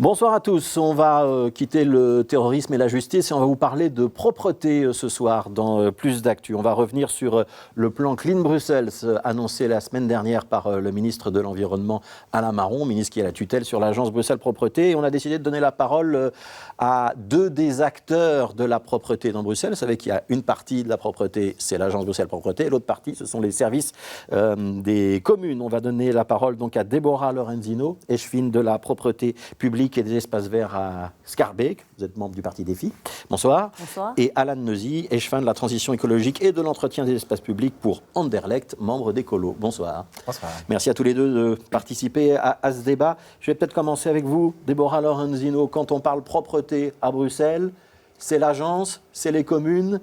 Bonsoir à tous. On va quitter le terrorisme et la justice et on va vous parler de propreté ce soir dans Plus d'actu. On va revenir sur le plan Clean Bruxelles annoncé la semaine dernière par le ministre de l'Environnement Alain Marron, ministre qui a la tutelle sur l'agence Bruxelles Propreté. Et on a décidé de donner la parole à deux des acteurs de la propreté dans Bruxelles. Vous savez qu'il y a une partie de la propreté, c'est l'agence Bruxelles Propreté, et l'autre partie, ce sont les services des communes. On va donner la parole donc à Deborah Lorenzino, échevine de la propreté publique et des espaces verts à Schaerbeek. Vous êtes membre du Parti des Filles. Bonsoir. Bonsoir. Et Alan Neuzy, échevin de la transition écologique et de l'entretien des espaces publics pour Anderlecht, membre d'Ecolo. Bonsoir. Bonsoir. Merci à tous les deux de participer à ce débat. Je vais peut-être commencer avec vous, Deborah Lorenzino. Quand on parle propreté à Bruxelles, c'est l'agence, c'est les communes.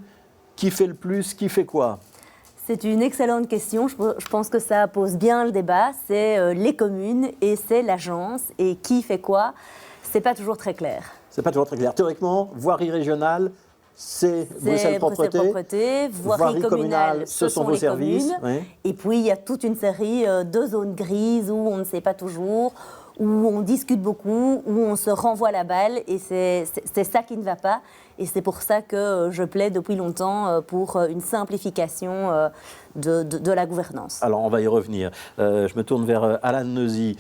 Qui fait le plus, qui fait quoi ? C'est une excellente question. Je pense que ça pose bien le débat. C'est les communes et c'est l'agence. Et qui fait quoi ? C'est pas toujours très clair. C'est pas toujours très clair. Théoriquement, voirie régionale, c'est Bruxelles Propreté. Voirie communale, ce sont vos les services. communes. Oui. Et puis, il y a toute une série de zones grises où on ne sait pas toujours, où on discute beaucoup, où on se renvoie la balle. Et c'est ça qui ne va pas. Et c'est pour ça que je plaide depuis longtemps pour une simplification de la gouvernance. Alors, on va y revenir. Je me tourne vers Alan Neuzy.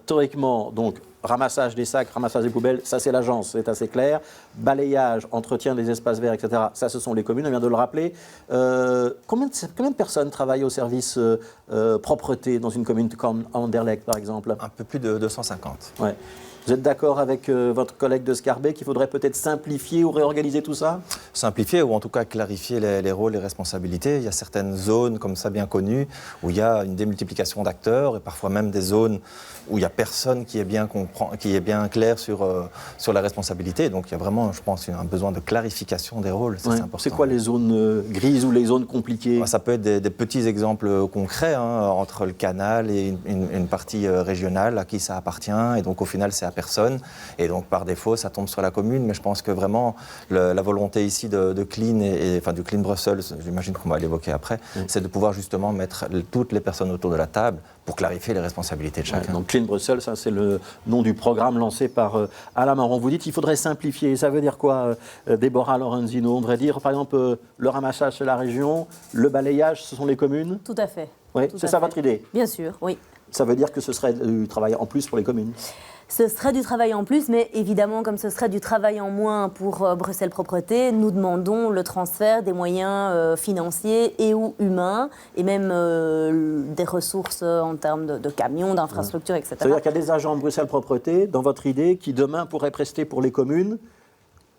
Théoriquement, donc, ramassage des sacs, ramassage des poubelles, ça c'est l'agence, c'est assez clair. Balayage, entretien des espaces verts, etc., ça ce sont les communes, on vient de le rappeler. Combien de personnes travaillent au service propreté dans une commune comme Anderlecht, par exemple ? Un peu plus de 250. Ouais. Vous êtes d'accord avec votre collègue de Schaerbeek qu'il faudrait peut-être simplifier ou réorganiser tout ça ? Simplifier ou en tout cas clarifier les rôles et responsabilités. Il y a certaines zones comme ça bien connues où il y a une démultiplication d'acteurs et parfois même des zones où il n'y a personne qui est bien clair sur la responsabilité. Donc il y a vraiment, je pense, un besoin de clarification des rôles. Ouais. C'est important. C'est quoi les zones grises ou les zones compliquées ? Ça peut être des petits exemples concrets entre le canal et une partie régionale à qui ça appartient. Et donc au final, c'est à personne. Et donc par défaut, ça tombe sur la commune. Mais je pense que vraiment, la volonté ici de Clean, du Clean Bruxelles, j'imagine qu'on va l'évoquer après, c'est de pouvoir justement mettre toutes les personnes autour de la table pour clarifier les responsabilités de chacun. Donc Clean Bruxelles, ça c'est le nom du programme lancé par Alain Marron. Vous dites qu'il faudrait simplifier. Ça veut dire quoi, Deborah Lorenzino ? On devrait dire, par exemple, le ramassage c'est la région, le balayage ce sont les communes ? Tout à fait. Oui, c'est ça votre idée ? Bien sûr, oui. Ça veut dire que ce serait du travail en plus pour les communes ? Ce serait du travail en plus, mais évidemment, comme ce serait du travail en moins pour Bruxelles Propreté, nous demandons le transfert des moyens financiers et ou humains, et même des ressources en termes de camions, d'infrastructures, etc. Ça veut dire qu'il y a des agents de Bruxelles Propreté, dans votre idée, qui demain pourraient prester pour les communes,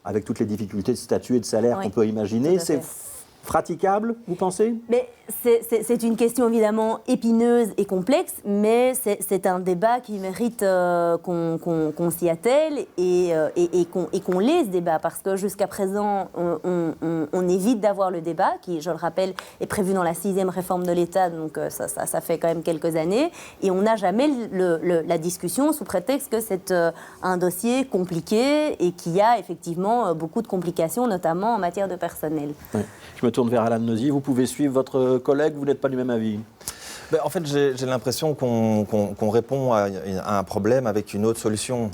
avec toutes les difficultés de statut et de salaire qu'on peut imaginer. C'est praticable, vous pensez ? Mais c'est une question évidemment épineuse et complexe, mais c'est un débat qui mérite qu'on s'y attelle et qu'on l'ait ce débat, parce que jusqu'à présent, on évite d'avoir le débat, qui, je le rappelle, est prévu dans la 6e réforme de l'État, donc ça fait quand même quelques années, et on n'a jamais la discussion sous prétexte que c'est un dossier compliqué et qu'il y a effectivement beaucoup de complications, notamment en matière de personnel. Oui. Je me tourne vers Alan Neuzy. Vous pouvez suivre votre collègue, vous n'êtes pas du même avis ? En fait, j'ai l'impression qu'on répond à un problème avec une autre solution.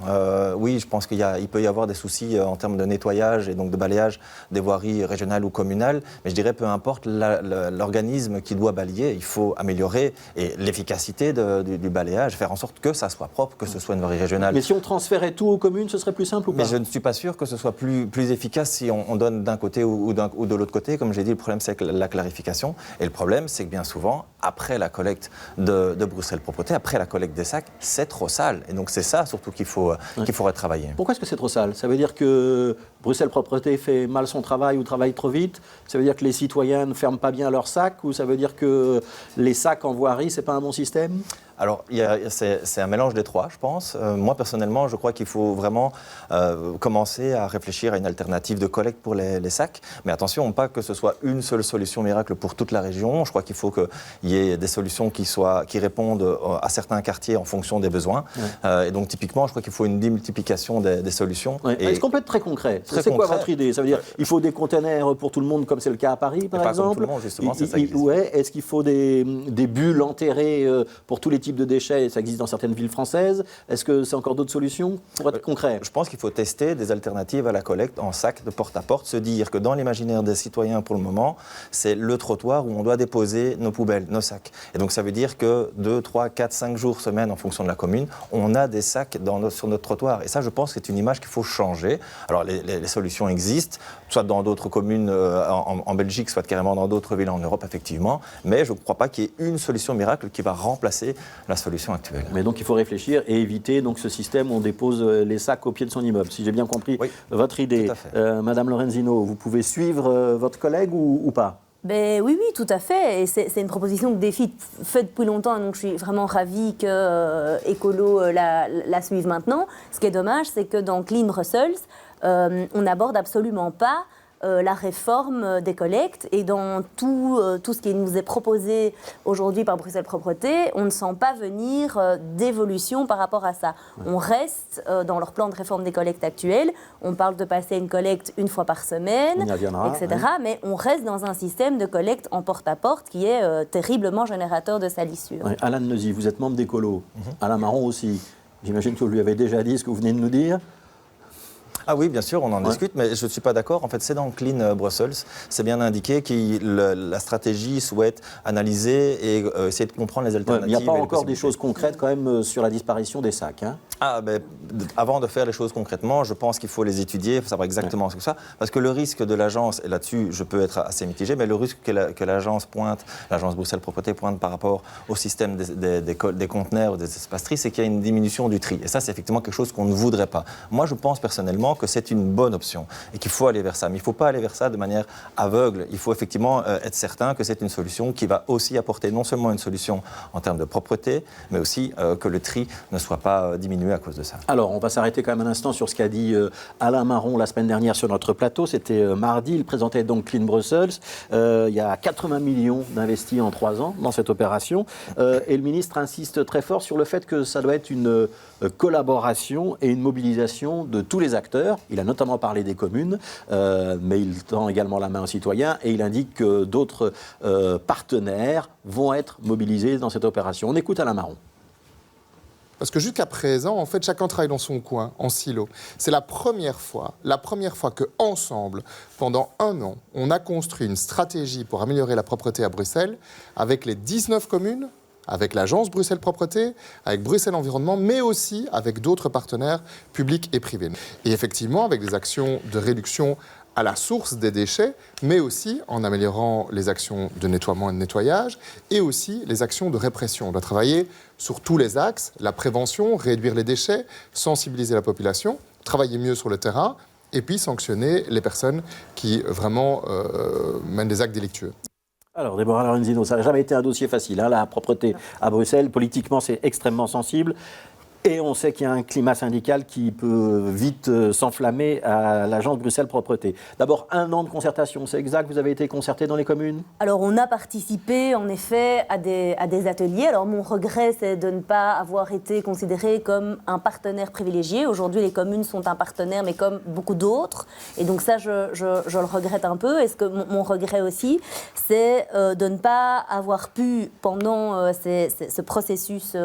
Oui, je pense qu'il peut y avoir des soucis en termes de nettoyage et donc de balayage des voiries régionales ou communales, mais je dirais peu importe l'organisme qui doit balayer, il faut améliorer l'efficacité du balayage, faire en sorte que ça soit propre, que ce soit une voirie régionale. Mais si on transférait tout aux communes, ce serait plus simple ou pas ? Mais je ne suis pas sûr que ce soit plus efficace si on donne d'un côté ou de l'autre côté. Comme j'ai dit, le problème c'est la clarification. Et le problème c'est que bien souvent, après la collecte de Bruxelles Propreté, après la collecte des sacs, c'est trop sale. Et donc c'est ça surtout qu'il faudrait travailler. Pourquoi est-ce que c'est trop sale ? Ça veut dire que Bruxelles Propreté fait mal son travail ou travaille trop vite ? Ça veut dire que les citoyens ne ferment pas bien leurs sacs ? Ou ça veut dire que les sacs en voirie, c'est pas un bon système ? Alors, c'est un mélange des trois, je pense. Moi, personnellement, je crois qu'il faut vraiment commencer à réfléchir à une alternative de collecte pour les sacs. Mais attention, pas que ce soit une seule solution miracle pour toute la région. Je crois qu'il faut qu'il y ait des solutions qui répondent à certains quartiers en fonction des besoins. Ouais. Et donc, typiquement, je crois qu'il faut une démultiplication des solutions. Ouais. Est-ce qu'on peut être très concret ? C'est quoi votre idée ? Ça veut dire qu'il faut des containers pour tout le monde, comme c'est le cas à Paris, par exemple ? Pas comme tout le monde, justement, c'est ça. Est-ce qu'il faut des bulles enterrées pour tous les type de déchets, ça existe dans certaines villes françaises. Est-ce que c'est encore d'autres solutions pour être concret? Je pense qu'il faut tester des alternatives à la collecte en sac de porte à porte, se dire que dans l'imaginaire des citoyens pour le moment, c'est le trottoir où on doit déposer nos poubelles, nos sacs. Et donc ça veut dire que 2, 3, 4, 5 jours, semaine, en fonction de la commune, on a des sacs sur notre trottoir. Et ça, je pense que c'est une image qu'il faut changer. Alors les solutions existent, soit dans d'autres communes en Belgique, soit carrément dans d'autres villes en Europe, effectivement. Mais je ne crois pas qu'il y ait une solution miracle qui va remplacer la solution actuelle. Mais donc il faut réfléchir et éviter donc, ce système où on dépose les sacs au pied de son immeuble, si j'ai bien compris votre idée. Tout à fait. Madame Lorenzino, vous pouvez suivre votre collègue ou pas? Ben, oui, tout à fait. Et c'est une proposition que Défi fait depuis longtemps. Donc je suis vraiment ravie que Écolo la suive maintenant. Ce qui est dommage, c'est que dans Clean Brussels, on n'aborde absolument pas la réforme des collectes. Et dans tout ce qui nous est proposé aujourd'hui par Bruxelles Propreté, on ne sent pas venir d'évolution par rapport à ça. On reste dans leur plan de réforme des collectes actuel. On parle de passer à une collecte une fois par semaine, etc. Mais on reste dans un système de collecte en porte-à-porte qui est terriblement générateur de salissure. Oui. Alain Neuzy, vous êtes membre d'Écolo. Alain Marron aussi. J'imagine que vous lui avez déjà dit ce que vous venez de nous dire. Ah oui, bien sûr, on en discute, mais je ne suis pas d'accord. En fait, c'est dans Clean Brussels, c'est bien indiqué que la stratégie souhaite analyser et essayer de comprendre les alternatives. Il n'y a pas encore des choses concrètes quand même sur la disparition des sacs. Avant de faire les choses concrètement, je pense qu'il faut les étudier, savoir exactement ce que c'est. Parce que le risque de l'agence, et là-dessus je peux être assez mitigé, mais le risque que l'agence pointe, l'agence Bruxelles Propreté pointe par rapport au système des conteneurs ou des espaces tri, c'est qu'il y a une diminution du tri. Et ça, c'est effectivement quelque chose qu'on ne voudrait pas. Moi, je pense personnellement que c'est une bonne option et qu'il faut aller vers ça. Mais il ne faut pas aller vers ça de manière aveugle. Il faut effectivement être certain que c'est une solution qui va aussi apporter non seulement une solution en termes de propreté, mais aussi que le tri ne soit pas diminué à cause de ça. Alors, on va s'arrêter quand même un instant sur ce qu'a dit Alain Marron la semaine dernière sur notre plateau. C'était mardi. Il présentait donc Clean Brussels. Il y a 80 millions d'investis en 3 ans dans cette opération. Et le ministre insiste très fort sur le fait que ça doit être une collaboration et une mobilisation de tous les acteurs. Il a notamment parlé des communes, mais il tend également la main aux citoyens et il indique que d'autres partenaires vont être mobilisés dans cette opération. On écoute Alain Marron. Parce que jusqu'à présent, en fait, chacun travaille dans son coin, en silo. C'est la première fois qu'ensemble, pendant 1 an, on a construit une stratégie pour améliorer la propreté à Bruxelles avec les 19 communes, avec l'agence Bruxelles Propreté, avec Bruxelles Environnement, mais aussi avec d'autres partenaires publics et privés. Et effectivement, avec des actions de réduction à la source des déchets, mais aussi en améliorant les actions de nettoiement et de nettoyage, et aussi les actions de répression. On doit travailler sur tous les axes, la prévention, réduire les déchets, sensibiliser la population, travailler mieux sur le terrain, et puis sanctionner les personnes qui vraiment mènent des actes délictueux. Alors, Déborah Lorenzino, ça n'a jamais été un dossier facile, la propreté à Bruxelles. Politiquement, c'est extrêmement sensible. Et on sait qu'il y a un climat syndical qui peut vite s'enflammer à l'agence Bruxelles Propreté. D'abord, 1 an de concertation, c'est exact, vous avez été concerté dans les communes? Alors, on a participé, en effet, à des ateliers. Alors, mon regret, c'est de ne pas avoir été considéré comme un partenaire privilégié. Aujourd'hui, les communes sont un partenaire, mais comme beaucoup d'autres. Et donc ça, je le regrette un peu. Et mon regret aussi, c'est de ne pas avoir pu, pendant ce processus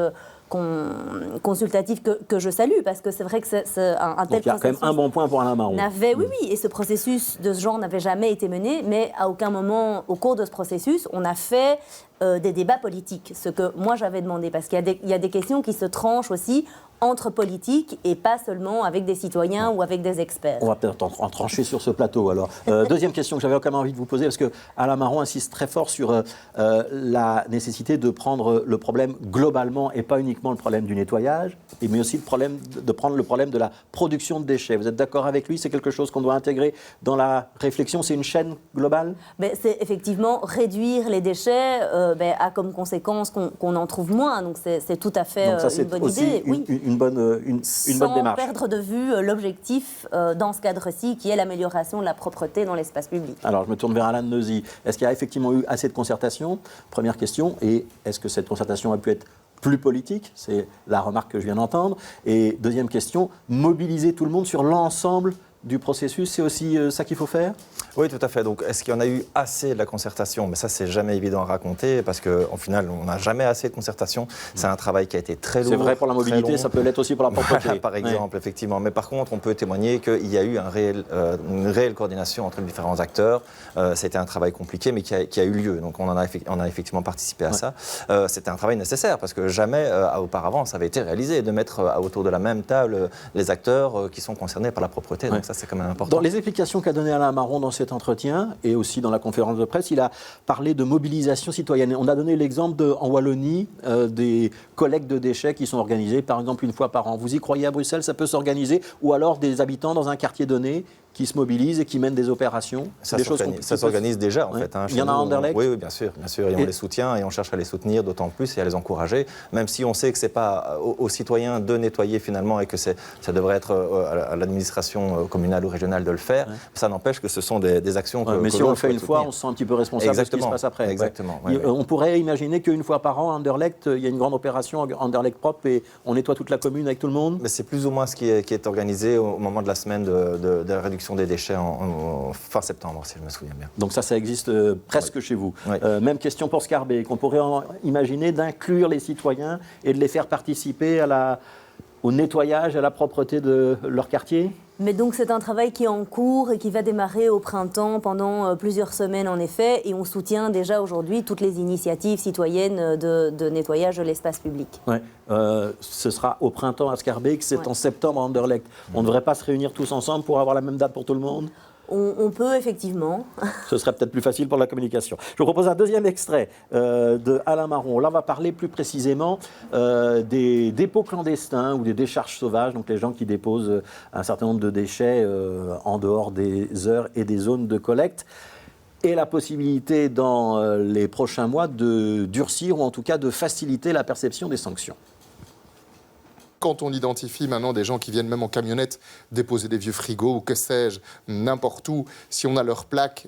consultatif que je salue, parce que c'est vrai que c'est un tel processus... Donc il y a quand même un bon point pour Alain Marron. Oui, et ce processus de ce genre n'avait jamais été mené, mais à aucun moment, au cours de ce processus, on a fait des débats politiques, ce que moi j'avais demandé, parce qu'il y a des questions qui se tranchent aussi entre politiques et pas seulement avec des citoyens ou avec des experts. On va peut-être en trancher sur ce plateau. Alors, deuxième question que j'avais quand même envie de vous poser, parce que Alain Marron insiste très fort sur la nécessité de prendre le problème globalement et pas uniquement le problème du nettoyage, mais aussi de prendre le problème de la production de déchets. Vous êtes d'accord avec lui? C'est quelque chose qu'on doit intégrer dans la réflexion? C'est une chaîne globale? C'est effectivement réduire les déchets a comme conséquence qu'on en trouve moins. Donc c'est tout à fait une bonne idée. Une bonne démarche. Sans perdre de vue l'objectif dans ce cadre-ci, qui est l'amélioration de la propreté dans l'espace public. Alors, je me tourne vers Alain Neuzy. Est-ce qu'il y a effectivement eu assez de concertation? Première question. Et est-ce que cette concertation a pu être plus politique? C'est la remarque que je viens d'entendre. Et deuxième question, mobiliser tout le monde sur l'ensemble du processus, c'est aussi ça qu'il faut faire? Oui, tout à fait. Donc, est-ce qu'il y en a eu assez de la concertation? Mais ça, c'est jamais évident à raconter parce qu'au final, on n'a jamais assez de concertation. C'est un travail qui a été très lourd. C'est vrai pour la mobilité, ça peut l'être aussi pour la propreté. Voilà, par exemple, effectivement. Mais par contre, on peut témoigner qu'il y a eu une réelle coordination entre les différents acteurs. C'était un travail compliqué, mais qui a eu lieu. Donc, on a effectivement participé à ça. C'était un travail nécessaire parce que jamais auparavant, ça avait été réalisé de mettre autour de la même table les acteurs qui sont concernés par la propreté. Donc, ça, c'est quand même important. Dans les explications qu'a donné Alain Marron dans cet entretien et aussi dans la conférence de presse, il a parlé de mobilisation citoyenne. On a donné l'exemple en Wallonie des collectes de déchets qui sont organisées, par exemple, une fois par an. Vous y croyez à Bruxelles, ça peut s'organiser? Ou alors des habitants dans un quartier donné qui se mobilisent et qui mènent des opérations? Ça s'organise déjà, en fait. Hein, il y en a à Anderlecht? Oui, bien sûr. Et on les soutient et on cherche à les soutenir d'autant plus et à les encourager, même si on sait que ce n'est pas aux citoyens de nettoyer finalement et que ça devrait être à l'administration communale ou régionale de le faire. Ça n'empêche que ce sont des actions mais si on le fait une fois, on se sent un petit peu responsable de ce qui se passe après. Exactement. On pourrait imaginer qu'une fois par an, à Anderlecht, il y a une grande opération Anderlecht propre et on nettoie toute la commune avec tout le monde? Mais c'est plus ou moins ce qui est organisé au moment de la semaine de la réduction des déchets en fin septembre, si je me souviens bien. Donc ça existe presque chez vous. Oui. Même question pour Scarbeck. On pourrait imaginer d'inclure les citoyens et de les faire participer au nettoyage, à la propreté de leur quartier? Mais donc c'est un travail qui est en cours et qui va démarrer au printemps pendant plusieurs semaines en effet, et on soutient déjà aujourd'hui toutes les initiatives citoyennes de nettoyage de l'espace public. Ouais. Ce sera au printemps à Scarbeck, c'est en septembre à Anderlecht. On ne devrait pas se réunir tous ensemble pour avoir la même date pour tout le monde? On peut effectivement. Ce serait peut-être plus facile pour la communication. Je vous propose un deuxième extrait de Alain Marron. Là, on va parler plus précisément des dépôts clandestins ou des décharges sauvages, donc les gens qui déposent un certain nombre de déchets en dehors des heures et des zones de collecte, et la possibilité dans les prochains mois de durcir ou en tout cas de faciliter la perception des sanctions. Quand on identifie maintenant des gens qui viennent même en camionnette déposer des vieux frigos ou que sais-je, n'importe où, si on a leur plaque,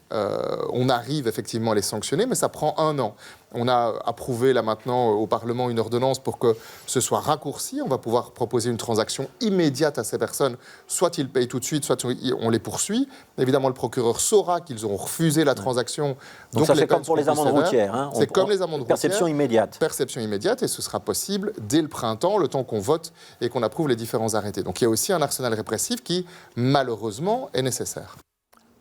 on arrive effectivement à les sanctionner, mais ça prend 1 an. On a approuvé là maintenant au Parlement une ordonnance pour que ce soit raccourci. On va pouvoir proposer une transaction immédiate à ces personnes. Soit ils payent tout de suite, soit on les poursuit. Évidemment, le procureur saura qu'ils ont refusé la transaction. Donc ça, c'est comme pour les amendes routières. Hein. C'est comme les amendes routières. Perception immédiate. Perception immédiate, et ce sera possible dès le printemps, le temps qu'on vote et qu'on approuve les différents arrêtés. Donc il y a aussi un arsenal répressif qui, malheureusement, est nécessaire.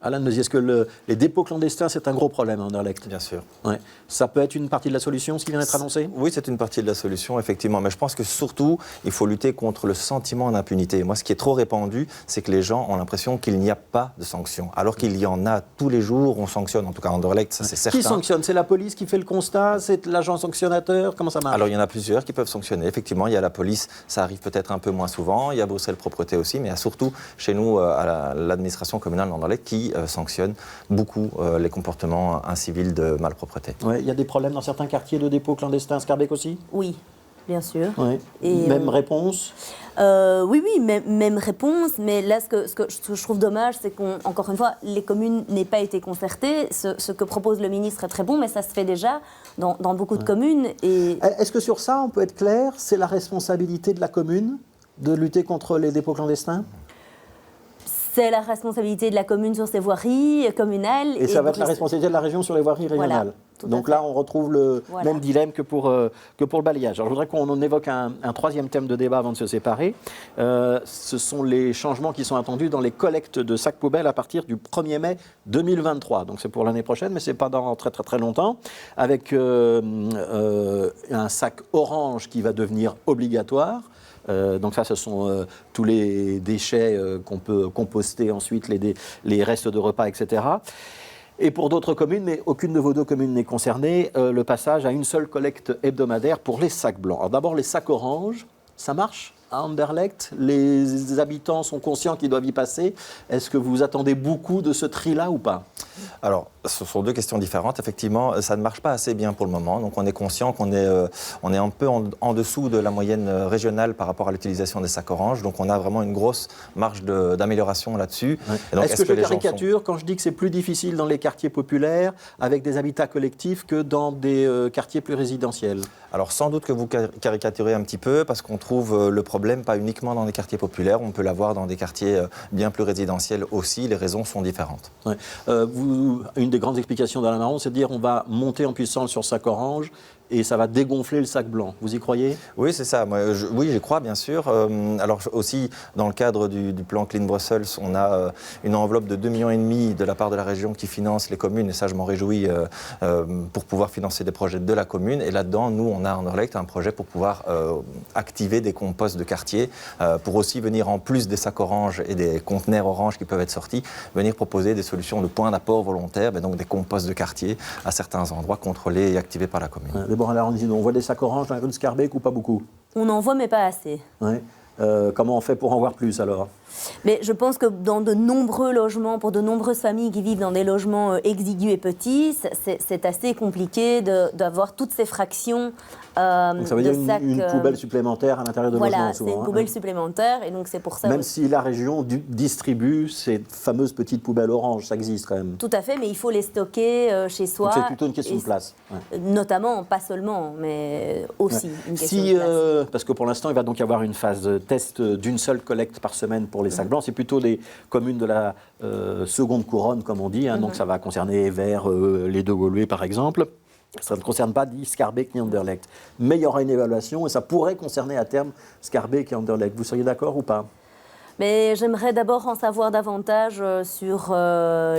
Alain Neusier, est-ce que les dépôts clandestins, c'est un gros problème à Anderlecht? Bien sûr. Ouais. Ça peut être une partie de la solution, ce qui vient d'être annoncé? Oui, c'est une partie de la solution, effectivement. Mais je pense que surtout, il faut lutter contre le sentiment d'impunité. Moi, ce qui est trop répandu, c'est que les gens ont l'impression qu'il n'y a pas de sanctions. Alors qu'il y en a tous les jours, on sanctionne, en tout cas à Anderlecht, ça c'est certain. Qui sanctionne? C'est la police qui fait le constat? C'est l'agent sanctionnateur? Comment ça marche? Alors, il y en a plusieurs qui peuvent sanctionner. Effectivement, il y a la police, ça arrive peut-être un peu moins souvent. Il y a Bruxelles Propreté aussi, mais il y a surtout chez nous, à l'administration communale d'Anderlecht, qui sanctionne beaucoup les comportements incivils de malpropreté. Ouais, il y a des problèmes dans certains quartiers de dépôts clandestins, Scarbeck aussi? Oui, bien sûr. Ouais. Et même réponse? Oui, même réponse, mais là, ce que je trouve dommage, c'est qu'encore une fois, les communes n'aient pas été concertées. Ce que propose le ministre est très bon, mais ça se fait déjà dans beaucoup de communes. Et... Est-ce que sur ça, on peut être clair, c'est la responsabilité de la commune de lutter contre les dépôts clandestins? C'est la responsabilité de la commune sur ses voiries communales. Et ça va être la responsabilité de la région sur les voiries régionales. Voilà, donc là, on retrouve le même dilemme que pour le balayage. Alors, je voudrais qu'on évoque un troisième thème de débat avant de se séparer. Ce sont les changements qui sont attendus dans les collectes de sacs poubelles à partir du 1er mai 2023. Donc c'est pour l'année prochaine, mais ce n'est pas dans très très très longtemps. Avec un sac orange qui va devenir obligatoire. Donc ça, ce sont tous les déchets qu'on peut composter ensuite, les restes de repas, etc. Et pour d'autres communes, mais aucune de vos 2 communes n'est concernée, le passage à une seule collecte hebdomadaire pour les sacs blancs. Alors d'abord, les sacs oranges, ça marche à Anderlecht? Les habitants sont conscients qu'ils doivent y passer. Est-ce que vous attendez beaucoup de ce tri-là ou pas? Alors, Ce sont deux questions différentes. Effectivement, ça ne marche pas assez bien pour le moment. Donc, on est conscient qu'on est, on est un peu en dessous de la moyenne régionale par rapport à l'utilisation des sacs orange. Donc, on a vraiment une grosse marge d'amélioration là-dessus. Ouais. Est-ce que je caricature quand je dis que c'est plus difficile dans les quartiers populaires avec des habitats collectifs que dans des quartiers plus résidentiels? Alors, sans doute que vous caricaturez un petit peu parce qu'on trouve le problème pas uniquement dans les quartiers populaires. On peut l'avoir dans des quartiers bien plus résidentiels aussi. Les raisons sont différentes. Ouais. Une des grandes explications d'Alain Marron, c'est de dire on va monter en puissance sur le sac orange et ça va dégonfler le sac blanc. Vous y croyez? Oui, c'est ça. Oui, j'y crois, bien sûr. Alors aussi, dans le cadre du plan Clean Brussels, on a une enveloppe de 2,5 millions de la part de la région qui finance les communes, et ça, je m'en réjouis, pour pouvoir financer des projets de la commune. Et là-dedans, nous, on a à Anderlecht un projet pour pouvoir activer des composts de quartier, pour aussi venir, en plus des sacs orange et des conteneurs orange qui peuvent être sortis, venir proposer des solutions de points d'apport volontaires, donc des composts de quartier à certains endroits contrôlés et activés par la commune. On voit des sacs orange dans la rue de Scarbeck ou pas beaucoup? On en voit, mais pas assez. Ouais. Comment on fait pour en voir plus alors? Mais je pense que dans de nombreux logements, pour de nombreuses familles qui vivent dans des logements exigus et petits, c'est assez compliqué d'avoir toutes ces fractions donc ça veut de dire sacs. Une poubelle supplémentaire à l'intérieur de logement Voilà, souvent. c'est une poubelle supplémentaire et donc c'est pour ça. Même si la région distribue ces fameuses petites poubelles orange, ça existe quand même. Tout à fait, mais il faut les stocker chez soi. Donc c'est plutôt une question de place. Ouais. Notamment, pas seulement, mais aussi une question de place. Parce que pour l'instant, il va donc y avoir une phase de test d'une seule collecte par semaine pour les sacs blancs. C'est plutôt les communes de la seconde couronne, comme on dit. Donc ça va concerner vers les Deux-Gaulois, par exemple. Ça ne concerne pas ni Scarbeck ni Anderlecht. Mais il y aura une évaluation et ça pourrait concerner à terme Scarbeck et Anderlecht. Vous seriez d'accord ou pas? Mais j'aimerais d'abord en savoir davantage sur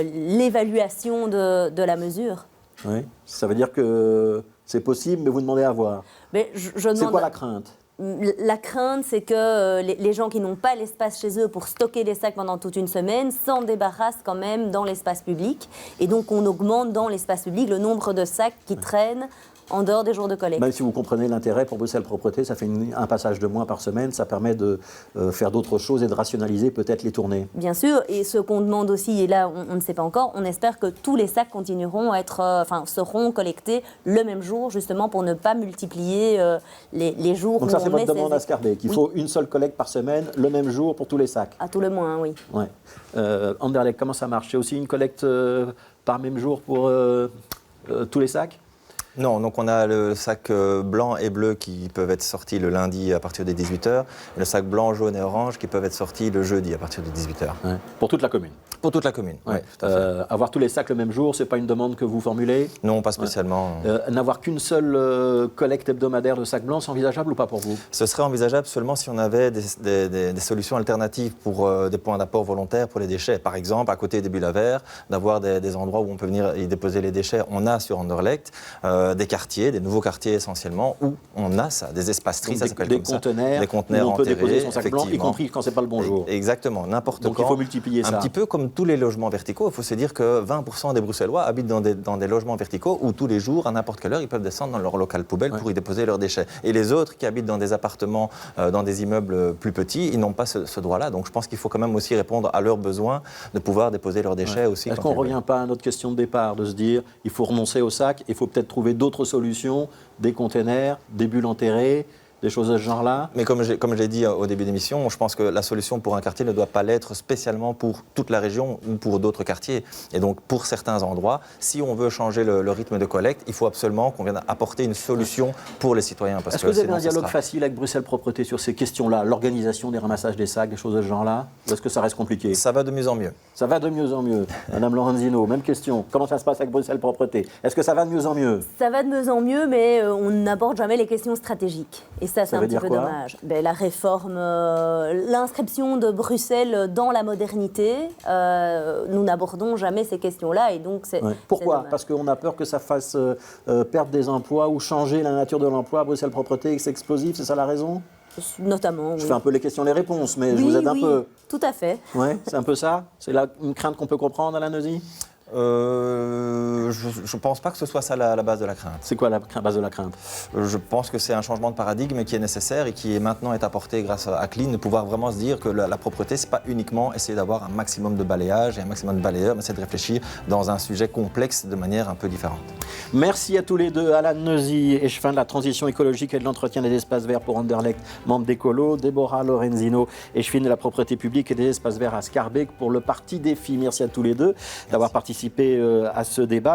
l'évaluation de la mesure. Oui, ça veut dire que c'est possible, mais vous demandez à voir. Mais c'est quoi la crainte? La crainte, c'est que les gens qui n'ont pas l'espace chez eux pour stocker les sacs pendant toute une semaine s'en débarrassent quand même dans l'espace public. Et donc, on augmente dans l'espace public le nombre de sacs qui traînent en dehors des jours de collecte. Même si vous comprenez l'intérêt pour Bruxelles Propreté, ça fait un passage de moins par semaine, ça permet de faire d'autres choses et de rationaliser peut-être les tournées. Bien sûr, et ce qu'on demande aussi, et là on ne sait pas encore, on espère que tous les sacs continueront à être, seront collectés le même jour, justement pour ne pas multiplier les jours. Donc ça c'est votre demande à Scarbeck, il faut une seule collecte par semaine, le même jour pour tous les sacs. À tout le moins, oui. Ouais. Anderlecht, comment ça marche? C'est aussi une collecte par même jour pour tous les sacs? Non, donc on a le sac blanc et bleu qui peuvent être sortis le lundi à partir des 18h, et le sac blanc, jaune et orange qui peuvent être sortis le jeudi à partir de 18h. Ouais. Pour toute la commune? Pour toute la commune, oui. Avoir tous les sacs le même jour, ce n'est pas une demande que vous formulez? Non, pas spécialement. N'avoir qu'une seule collecte hebdomadaire de sacs blancs, c'est envisageable ou pas pour vous? Ce serait envisageable seulement si on avait des solutions alternatives pour des points d'apport volontaires pour les déchets. Par exemple, à côté des bulles à verre, d'avoir des endroits où on peut venir y déposer les déchets. On a sur Anderlecht des quartiers, des nouveaux quartiers essentiellement, où on a ça, des espaces tri, ça s'appelle comme ça. Des conteneurs où on peut enterrés, déposer son sac blanc, y compris quand c'est pas le bon jour. Exactement, n'importe quand. Donc il faut multiplier ça. Un petit peu comme tous les logements verticaux. Il faut se dire que 20% des Bruxellois habitent dans des logements verticaux où tous les jours, à n'importe quelle heure, ils peuvent descendre dans leur local poubelle pour y déposer leurs déchets. Et les autres qui habitent dans des appartements, dans des immeubles plus petits, ils n'ont pas ce droit-là. Donc je pense qu'il faut quand même aussi répondre à leurs besoins de pouvoir déposer leurs déchets aussi. Est-ce qu'on ne revient pas à notre question de départ, de se dire il faut renoncer au sac, il faut peut-être trouver d'autres solutions, des containers, des bulles enterrées, des choses de ce genre-là? Mais comme je l'ai dit au début de l'émission, je pense que la solution pour un quartier ne doit pas l'être spécialement pour toute la région ou pour d'autres quartiers. Et donc, pour certains endroits, si on veut changer le rythme de collecte, il faut absolument qu'on vienne apporter une solution pour les citoyens. Est-ce que vous avez un dialogue facile avec Bruxelles Propreté sur ces questions-là, l'organisation des ramassages des sacs, des choses de ce genre-là? Ou est-ce que ça reste compliqué? Ça va de mieux en mieux. Ça va de mieux en mieux. Madame Lorenzino, même question. Comment ça se passe avec Bruxelles Propreté? Est-ce que ça va de mieux en mieux? Ça va de mieux en mieux, mais on n'aborde jamais les questions stratégiques. Et ça, c'est un petit peu dommage. La réforme, l'inscription de Bruxelles dans la modernité, nous n'abordons jamais ces questions-là et donc c'est. Pourquoi? Parce qu'on a peur que ça fasse perdre des emplois ou changer la nature de l'emploi. Bruxelles Propreté, que c'est explosif, c'est ça la raison? Notamment. Je fais un peu les questions, les réponses, mais je vous aide un peu. Tout à fait. Ouais, c'est un peu ça. C'est là une crainte qu'on peut comprendre, Alain Neuzy? Je ne pense pas que ce soit ça la base de la crainte. C'est quoi la base de la crainte? Je pense que c'est un changement de paradigme qui est nécessaire et qui maintenant est apporté grâce à Clean, de pouvoir vraiment se dire que la propreté, ce n'est pas uniquement essayer d'avoir un maximum de balayage et un maximum de balayeurs, mais c'est de réfléchir dans un sujet complexe de manière un peu différente. Merci à tous les deux, Alan Neuzy, échevin de la transition écologique et de l'entretien des espaces verts pour Anderlecht, membre d'Ecolo, Déborah Lorenzino, échevine de la propreté publique et des espaces verts à Scarbeck pour le Parti Défi. Merci à tous les deux d'avoir participé à ce débat.